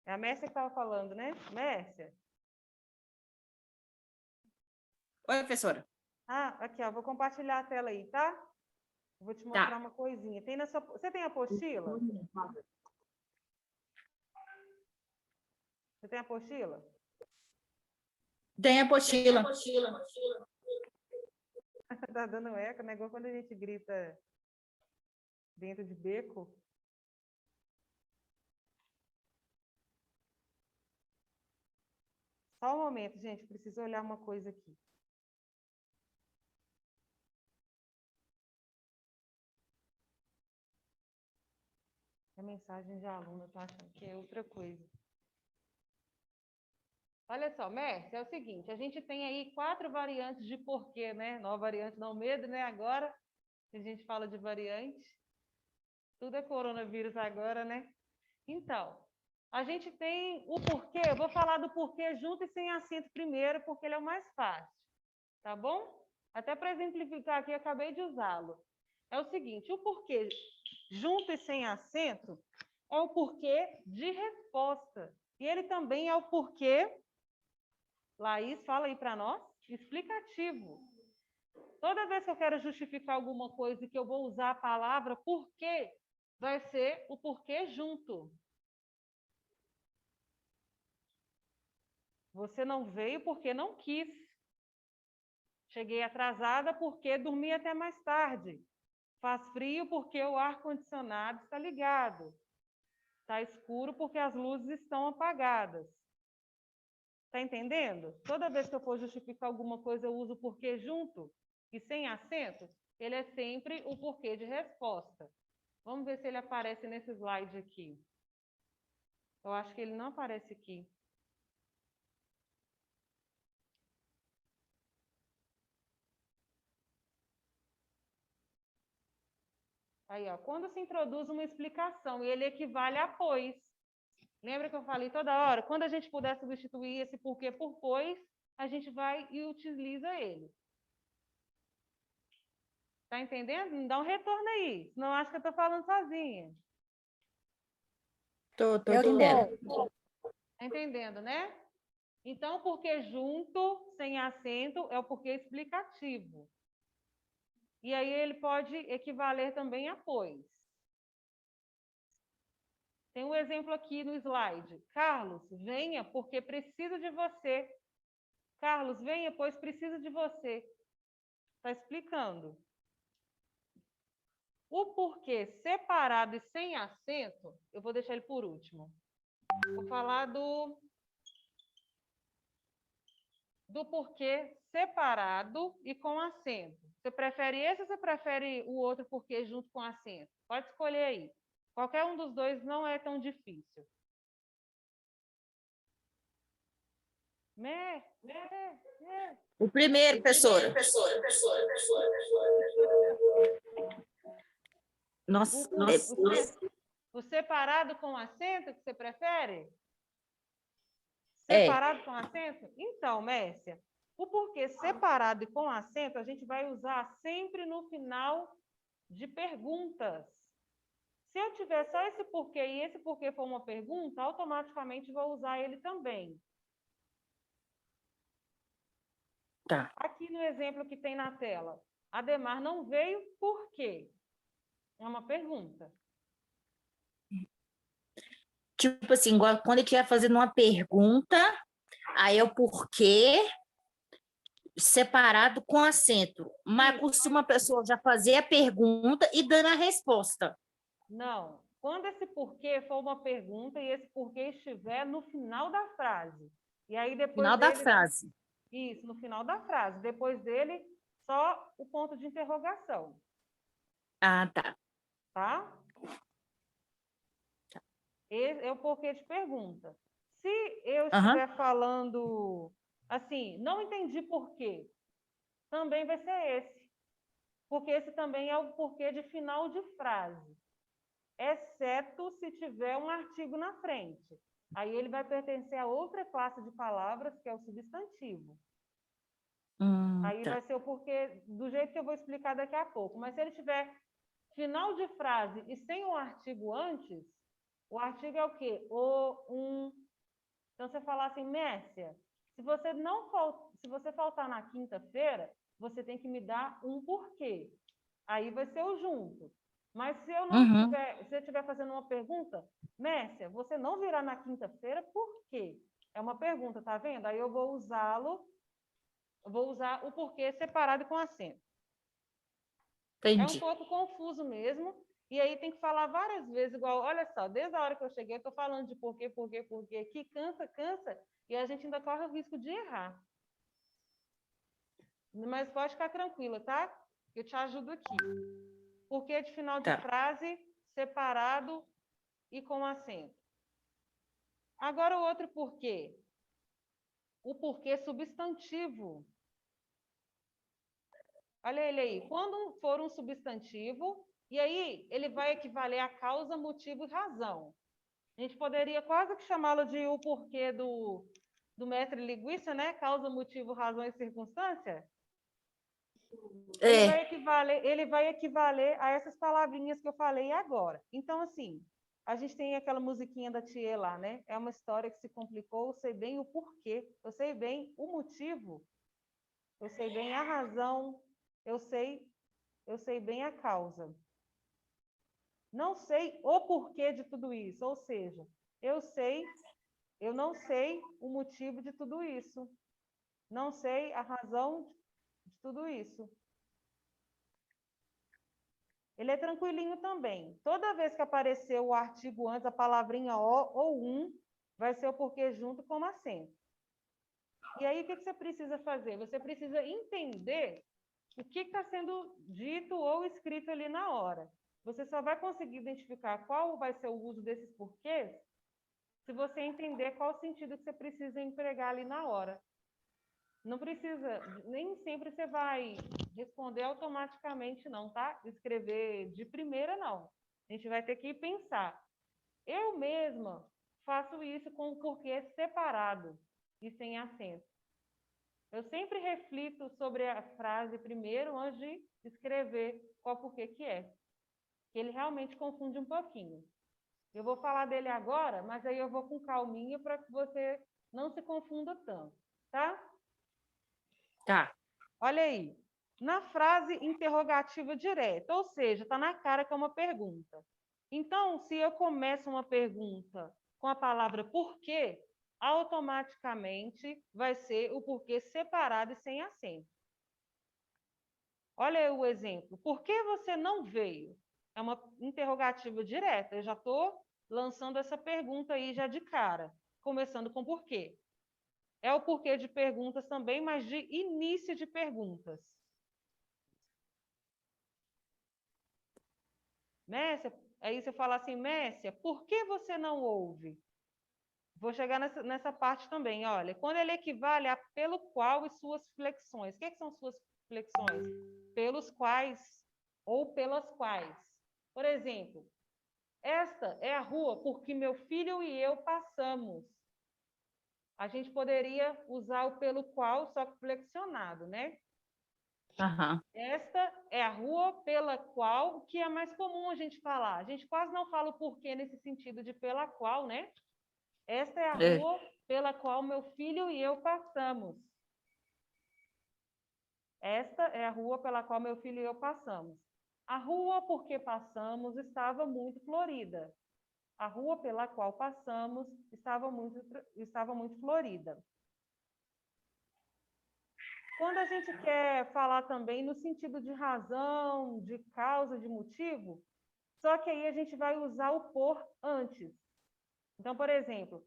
É a Mércia que estava falando, né? Mércia? Oi, professora. Ah, aqui, ó, vou compartilhar a tela aí, tá? Vou te mostrar Tá. uma coisinha. Tem na sua... Você tem a apostila? Você tem a apostila? Tem a apostila. Tá dando eco, né? Igual quando a gente grita dentro de beco. Só um momento, gente. Preciso olhar uma coisa aqui. A mensagem de aluno, eu tô achando que é outra coisa. Olha só, Mércia, é o seguinte, a gente tem aí 4 variantes de porquê, né? Nova variante não medo, né? Agora, a gente fala de variante. Tudo é coronavírus agora, né? Então, a gente tem o porquê, eu vou falar do porquê junto e sem acento primeiro, porque ele é o mais fácil, tá bom? Até para exemplificar aqui, acabei de usá-lo. É o seguinte, o porquê junto e sem acento é o porquê de resposta. E ele também é o porquê, Laís, fala aí para nós, explicativo. Toda vez que eu quero justificar alguma coisa e que eu vou usar a palavra porquê, vai ser o porquê junto. Você não veio porque não quis. Cheguei atrasada porque dormi até mais tarde. Faz frio porque o ar-condicionado está ligado. Está escuro porque as luzes estão apagadas. Está entendendo? Toda vez que eu for justificar alguma coisa, eu uso o porquê junto e sem acento. Ele é sempre o porquê de resposta. Vamos ver se ele aparece nesse slide aqui. Eu acho que ele não aparece aqui. Aí, ó, quando se introduz uma explicação, ele equivale a pois. Lembra que eu falei toda hora? Quando a gente puder substituir esse porquê por pois, a gente vai e utiliza ele. Tá entendendo? Me dá um retorno aí. Não acho que eu estou falando sozinha. Tô entendendo. Tá entendendo, né? Então, o porquê junto, sem acento, é o porquê explicativo. E aí ele pode equivaler também a pois. Tem um exemplo aqui no slide. Carlos, venha porque preciso de você. Carlos, venha, pois preciso de você. Está explicando. O porquê separado e sem acento, eu vou deixar ele por último. Vou falar do porquê separado e com acento. Você prefere esse ou você prefere o outro porquê junto com acento? Pode escolher aí. Qualquer um dos dois não é tão difícil. O primeiro, professora. Nossa, O separado com acento que você prefere? É. Separado com acento? Então, Mércia, o porquê separado e com acento a gente vai usar sempre no final de perguntas. Se eu tiver só esse porquê e esse porquê for uma pergunta, automaticamente vou usar ele também. Tá. Aqui no exemplo que tem na tela, Ademar não veio por quê? É uma pergunta. Tipo assim, igual quando ele estiver fazendo uma pergunta, aí é o porquê separado com acento. Mas costuma a pessoa já fazer a pergunta e dando a resposta. Não. Quando esse porquê for uma pergunta e esse porquê estiver no final da frase. E aí depois Final da frase. Isso, no final da frase. Depois dele, só o ponto de interrogação. Ah, tá. Tá? Esse é o porquê de pergunta. Se eu estiver falando assim, não entendi porquê, também vai ser esse. Porque esse também é o porquê de final de frase. Exceto se tiver um artigo na frente. Aí ele vai pertencer a outra classe de palavras, que é o substantivo. Aí vai ser o porquê, do jeito que eu vou explicar daqui a pouco. Mas se ele tiver final de frase e sem um artigo antes, O artigo é o quê? O, um. Então, você falar assim, Mércia, se você faltar na quinta-feira, você tem que me dar um porquê. Aí vai ser o junto. Mas se eu não Uhum, tiver, se eu estiver fazendo uma pergunta, Mércia, você não virá na quinta-feira, por quê? É uma pergunta, tá vendo? Aí eu vou usar o porquê separado com acento. É um entendi. pouco confuso mesmo, e aí tem que falar várias vezes, igual, olha só, desde a hora que eu cheguei, eu estou falando de porquê, aqui cansa, e a gente ainda corre o risco de errar. Mas pode ficar tranquila, tá? Eu te ajudo aqui. Porquê de final de Tá. frase, separado e com acento. Agora o outro porquê. O porquê substantivo. Olha ele aí. Quando for um substantivo, e aí ele vai equivaler a causa, motivo e razão. A gente poderia quase que chamá-lo de o porquê do mestre linguista, né? Causa, motivo, razão e circunstância. É, Ele vai equivaler a essas palavrinhas que eu falei agora. Então, assim, a gente tem aquela musiquinha da Thier lá, né? É uma história que se complicou, eu sei bem o porquê, eu sei bem o motivo, eu sei bem a razão, eu sei bem a causa. Não sei o porquê de tudo isso, ou seja, eu não sei o motivo de tudo isso. Não sei a razão de tudo isso. Ele é tranquilinho também. Toda vez que aparecer o artigo antes, a palavrinha o ou vai ser o porquê junto com acento. E aí, o que você precisa fazer? Você precisa entender o que está sendo dito ou escrito ali na hora. Você só vai conseguir identificar qual vai ser o uso desses porquês se você entender qual o sentido que você precisa empregar ali na hora. Não precisa, nem sempre você vai responder automaticamente, não, tá? Escrever de primeira, não. A gente vai ter que pensar. Eu mesma faço isso com o porquê separado e sem acento. Eu sempre reflito sobre a frase primeiro antes de escrever qual porquê que é. Ele realmente confunde um pouquinho. Eu vou falar dele agora, mas aí eu vou com calminha para que você não se confunda tanto, tá? tá. Olha aí, na frase interrogativa direta, ou seja, está na cara que é uma pergunta. Então, se eu começo uma pergunta com a palavra porquê, automaticamente vai ser o porquê separado e sem acento. Olha aí o exemplo. Por que você não veio? É uma interrogativa direta. Eu já estou lançando essa pergunta aí já de cara, começando com porquê. É o porquê de perguntas também, mas de início de perguntas. Messia, aí você fala assim, Messia, por que você não ouve? Vou chegar nessa parte também, olha. Quando ele equivale a pelo qual e suas flexões. O que são suas flexões? Pelos quais ou pelas quais. Por exemplo, esta é a rua porque meu filho e eu passamos. A gente poderia usar o pelo qual, só que flexionado, né? Aham. Esta é a rua pela qual, que é mais comum a gente falar. A gente quase não fala o porquê nesse sentido de pela qual, né? Esta é a É. rua pela qual meu filho e eu passamos. Esta é a rua pela qual meu filho e eu passamos. A rua por que passamos estava muito florida. A rua pela qual passamos estava muito florida. Quando a gente quer falar também no sentido de razão, de causa, de motivo, só que aí a gente vai usar o por antes. Então, por exemplo,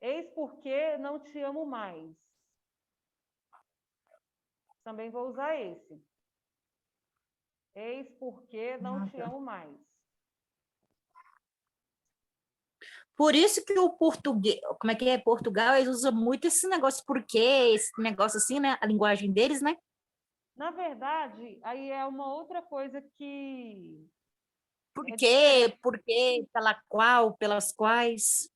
eis porque não te amo mais. Também vou usar esse. Eis porque não Ah, te tá. amo mais. Por isso que o português, como é que é? Portugal, eles usam muito esse negócio porque, esse negócio assim, né? A linguagem deles, né? Na verdade, aí é uma outra coisa que Por é quê? diferente. Por quê? Pela qual? Pelas quais?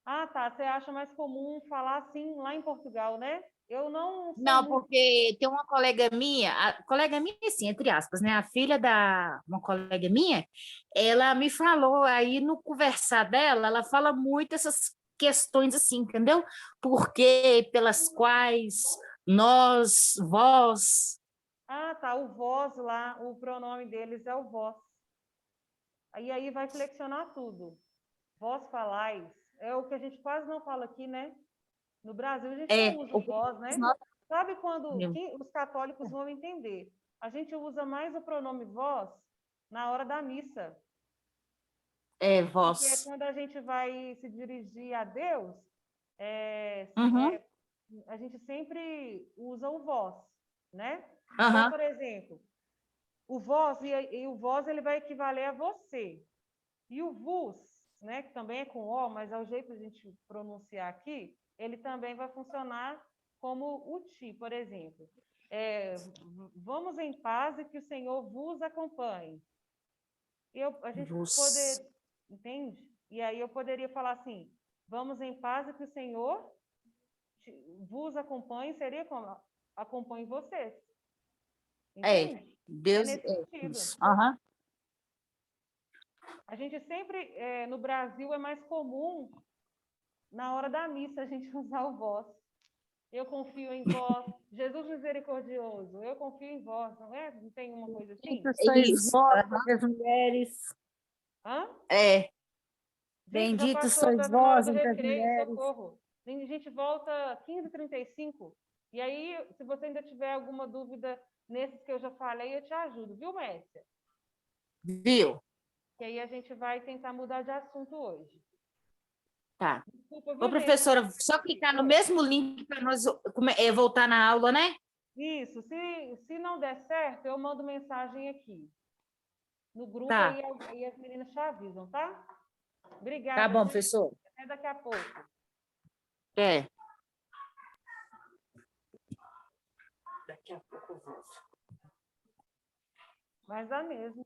Ah, tá. Você acha mais comum falar assim lá em Portugal, né? Eu não sou Não, muito. porque tem uma colega minha, assim, entre aspas, né? A filha da uma colega minha, ela me falou aí no conversar dela, ela fala muito essas questões assim, entendeu? Porque pelas quais nós, vós, Ah, tá, o vós lá, o pronome deles é o vós. Aí vai flexionar tudo. Vós falais. É o que a gente quase não fala aqui, né? No Brasil, a gente não usa o o vós, né? nós, Sabe quando os católicos vão entender? A gente usa mais o pronome vós na hora da missa, porque é vós. quando a gente vai se dirigir a Deus, é, Uhum, é, a gente sempre usa o vós, né? Então, aham, por exemplo, o vós e o vós ele vai equivaler a você. E o vos, né, que também é com O, mas é o jeito de a gente pronunciar aqui, ele também vai funcionar como o ti, por exemplo. Vamos em paz e que o Senhor vos acompanhe. A gente vos. poder, entende? E aí eu poderia falar assim, vamos em paz e que o Senhor vos acompanhe, seria como acompanhe vocês. É, Entende? É Deus, nesse sentido. isso. Aham, A gente sempre, no Brasil, é mais comum, na hora da missa, a gente usar o vós. Eu confio em vós. Jesus misericordioso, eu confio em vós, não é? Não tem uma coisa assim? Bendito sois isso. vós Aham, entre as mulheres. Hã? é, Gente, já Bendito passou, sois tá na hora vós do entre as recreio, mulheres. socorro. A gente volta 15h35. E aí, se você ainda tiver alguma dúvida nesses que eu já falei, eu te ajudo, viu, Mércia? viu? Que aí a gente vai tentar mudar de assunto hoje. Tá. Desculpa, Ô, viu, gente? professora, só clicar no Oi. mesmo link para nós voltar na aula, né? Isso, se não der certo, eu mando mensagem aqui no grupo Tá, aí as meninas te avisam, tá? tá Obrigada, bom, gente. professor. Até daqui a pouco. É. Daqui a pouco eu volto. Mas dá mesmo.